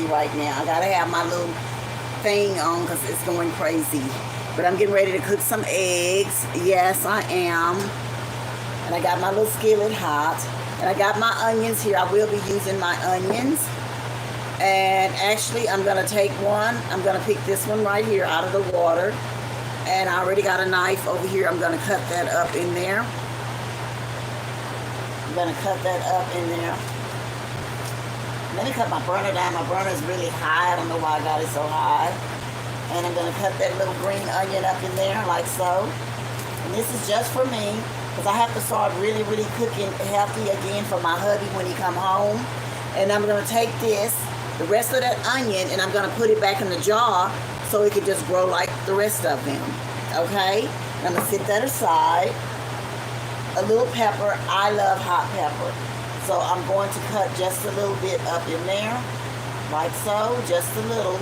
right now. I gotta have my little thing on because it's going crazy. But I'm getting ready to cook some eggs. Yes, I am. And I got my little skillet hot. And I got my onions here. I will be using my onions. And actually, I'm going to take one. I'm going to pick this one right here out of the water. And I already got a knife over here. I'm going to cut that up in there. I'm going to cut that up in there. Let me cut my burner down. My burner is really high. I don't know why I got it so high. And I'm going to cut that little green onion up in there like so. And this is just for me because I have to start really, really cooking healthy again for my hubby when he come home. And I'm going to take this, the rest of that onion, and I'm going to put it back in the jar so it can just grow like the rest of them. Okay? And I'm going to sit that aside. A little pepper. I love hot pepper. So I'm going to cut just a little bit up in there, like so, just a little.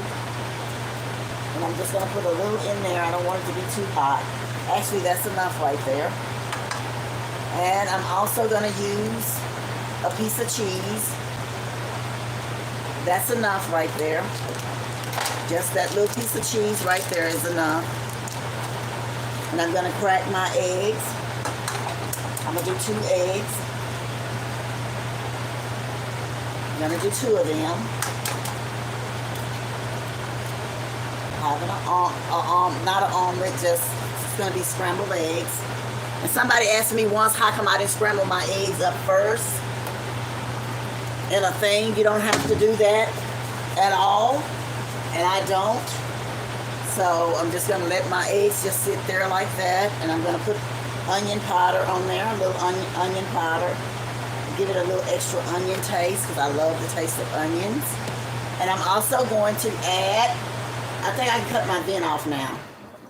And I'm just going to put a little in there. I don't want it to be too hot. Actually, that's enough right there. And I'm also going to use a piece of cheese. That's enough right there. Just that little piece of cheese right there is enough. And I'm going to crack my eggs. I'm going to do 2 eggs. I'm going to do 2 of them. Having not an omelet, just it's going to be scrambled eggs. And somebody asked me once, how come I didn't scramble my eggs up first? In a thing, you don't have to do that at all. And I don't. So I'm just going to let my eggs just sit there like that. And I'm going to put onion powder on there, a little onion powder. Give it a little extra onion taste because I love the taste of onions. And I'm also going to add, I think I can cut my vent off now.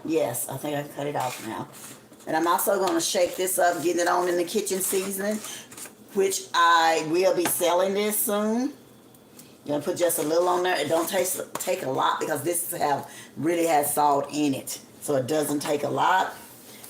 Yes, I think I can cut it off now. And I'm also going to shake this up, getting it on in the kitchen seasoning, which I will be selling this soon. You're going to put just a little on there. It don't take a lot because this really has salt in it. So it doesn't take a lot.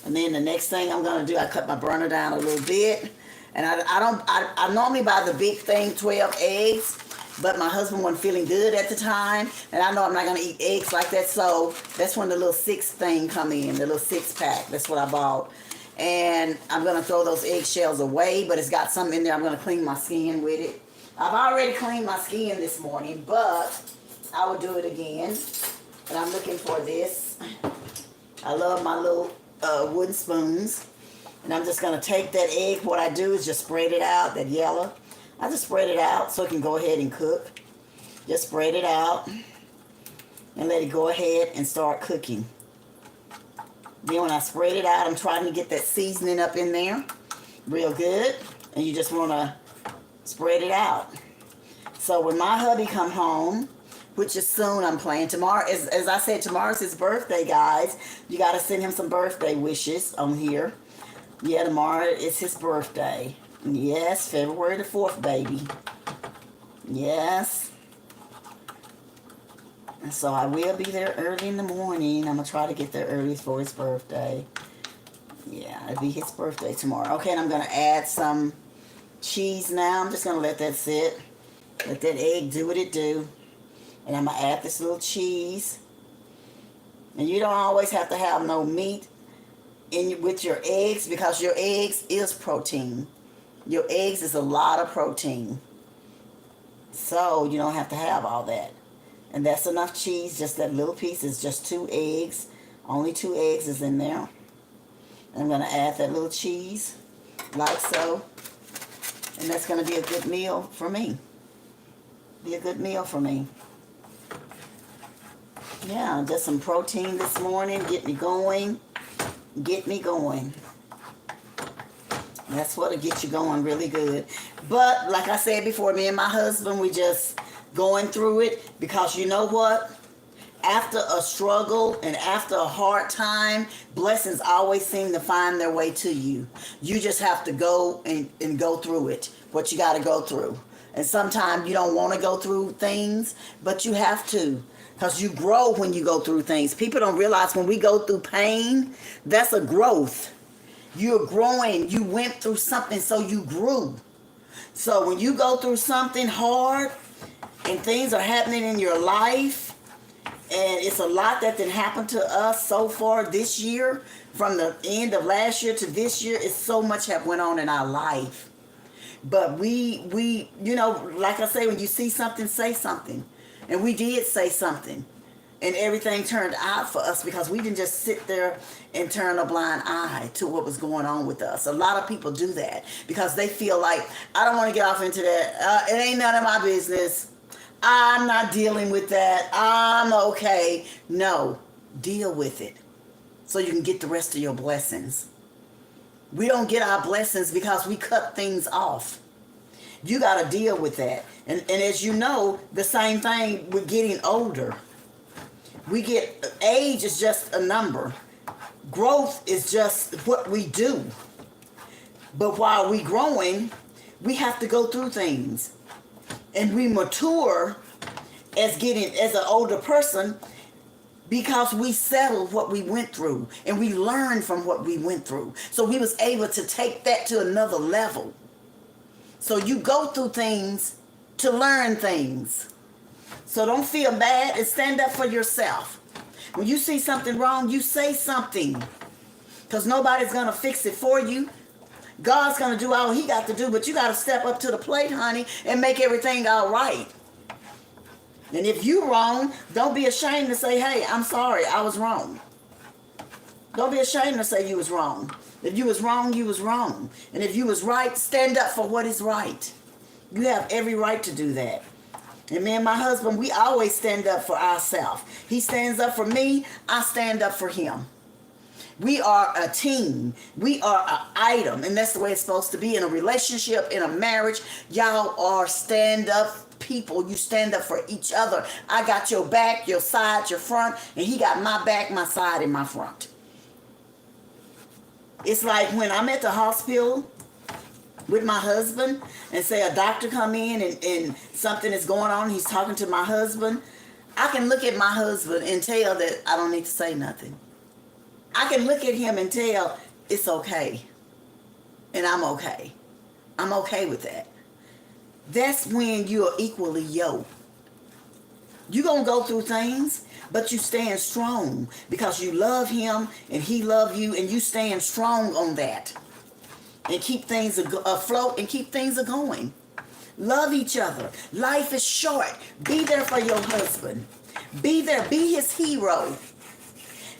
And then the next thing I'm going to do, I cut my burner down a little bit. And I normally buy the big thing, 12 eggs, but my husband wasn't feeling good at the time, and I know I'm not going to eat eggs like that, so that's when the little 6 thing come in, the little 6-pack. That's what I bought. And I'm going to throw those eggshells away, but it's got something in there. I'm going to clean my skin with it. I've already cleaned my skin this morning, but I will do it again. And I'm looking for this. I love my little wooden spoons. And I'm just going to take that egg. What I do is just spread it out, that yellow. I just spread it out so it can go ahead and cook. Just spread it out and let it go ahead and start cooking. Then when I spread it out, I'm trying to get that seasoning up in there real good. And you just want to spread it out. So when my hubby come home, which is soon, I'm planning. Tomorrow, as I said, tomorrow's his birthday, guys. You got to send him some birthday wishes on here. Yeah, tomorrow is his birthday. Yes, February the 4th, baby. Yes. And so I will be there early in the morning. I'm going to try to get there early for his birthday. Yeah, it'll be his birthday tomorrow. Okay, and I'm going to add some cheese now. I'm just going to let that sit. Let that egg do what it do. And I'm going to add this little cheese. And you don't always have to have no meat with your eggs because your eggs is protein. Your eggs is a lot of protein. So you don't have to have all that. And that's enough cheese. Just that little piece is just 2 eggs. Only 2 eggs is in there. And I'm going to add that little cheese like so. And that's going to be a good meal for me. Be a good meal for me. Yeah, just some protein this morning. Get me going. Get me going. That's what'll get you going really good. But like I said before, me and my husband, we just going through it because you know what? After a struggle and after a hard time, blessings always seem to find their way to you. You just have to go and go through it, what you got to go through. And sometimes you don't want to go through things, but you have to. Because you grow when you go through things. People don't realize when we go through pain, that's a growth. You're growing. You went through something, so you grew. So when you go through something hard, and things are happening in your life, and it's a lot that did happen to us so far this year. From the end of last year to this year, it's so much have went on in our life. But we you know, like I say, when you see something, say something. And we did say something. And everything turned out for us because we didn't just sit there and turn a blind eye to what was going on with us. A lot of people do that because they feel like, I don't want to get off into that. It ain't none of my business. I'm not dealing with that. I'm okay. No, deal with it so you can get the rest of your blessings. We don't get our blessings because we cut things off. You got to deal with that. And as you know, the same thing with getting older. We get, age is just a number. Growth is just what we do. But while we growing, we have to go through things. And we mature as an older person because we settled what we went through and we learned from what we went through. So we was able to take that to another level. So you go through things to learn things. So don't feel bad and stand up for yourself. When you see something wrong, you say something. Because nobody's going to fix it for you. God's going to do all he got to do, but you got to step up to the plate, honey, and make everything all right. And if you're wrong, don't be ashamed to say, hey, I'm sorry, I was wrong. Don't be ashamed to say you was wrong. If you was wrong, you was wrong. And if you was right, stand up for what is right. You have every right to do that. And me and my husband, we always stand up for ourselves. He stands up for me, I stand up for him. We are a team. We are an item. And that's the way it's supposed to be in a relationship, in a marriage. Y'all are stand-up people. You stand up for each other. I got your back, your side, your front, and he got my back, my side, and my front. It's like when I'm at the hospital with my husband and say a doctor come in and something is going on, he's talking to my husband, I can look at my husband and tell that I don't need to say nothing. I can look at him and tell it's okay. And I'm okay. I'm okay with that. That's when you're equally yoked. You're going to go through things, but you stand strong because you love him and he love you, and you stand strong on that and keep things afloat and keep things going. Love each other. Life is short. Be there for your husband. Be there. Be his hero.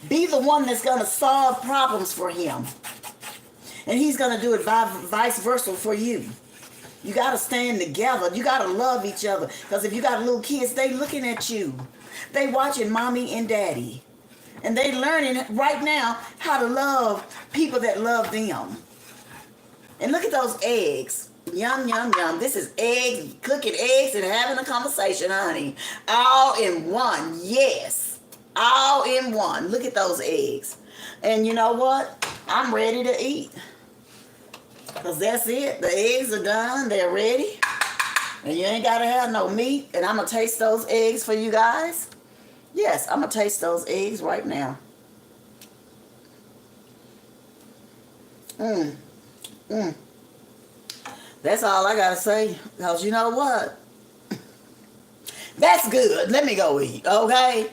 Be the one that's going to solve problems for him. And he's going to do it vice versa for you. You got to stand together. You got to love each other. Because if you got little kids, they looking at you. They watching mommy and daddy. And they learning right now how to love people that love them. And look at those eggs. Yum, yum, yum. This is eggs, cooking eggs and having a conversation, honey. All in one. Yes. All in one. Look at those eggs. And you know what? I'm ready to eat. Because that's it. The eggs are done. They're ready. And you ain't got to have no meat. And I'm going to taste those eggs for you guys. Yes, I'm going to taste those eggs right now. That's all I got to say. Because you know what? That's good. Let me go eat, okay?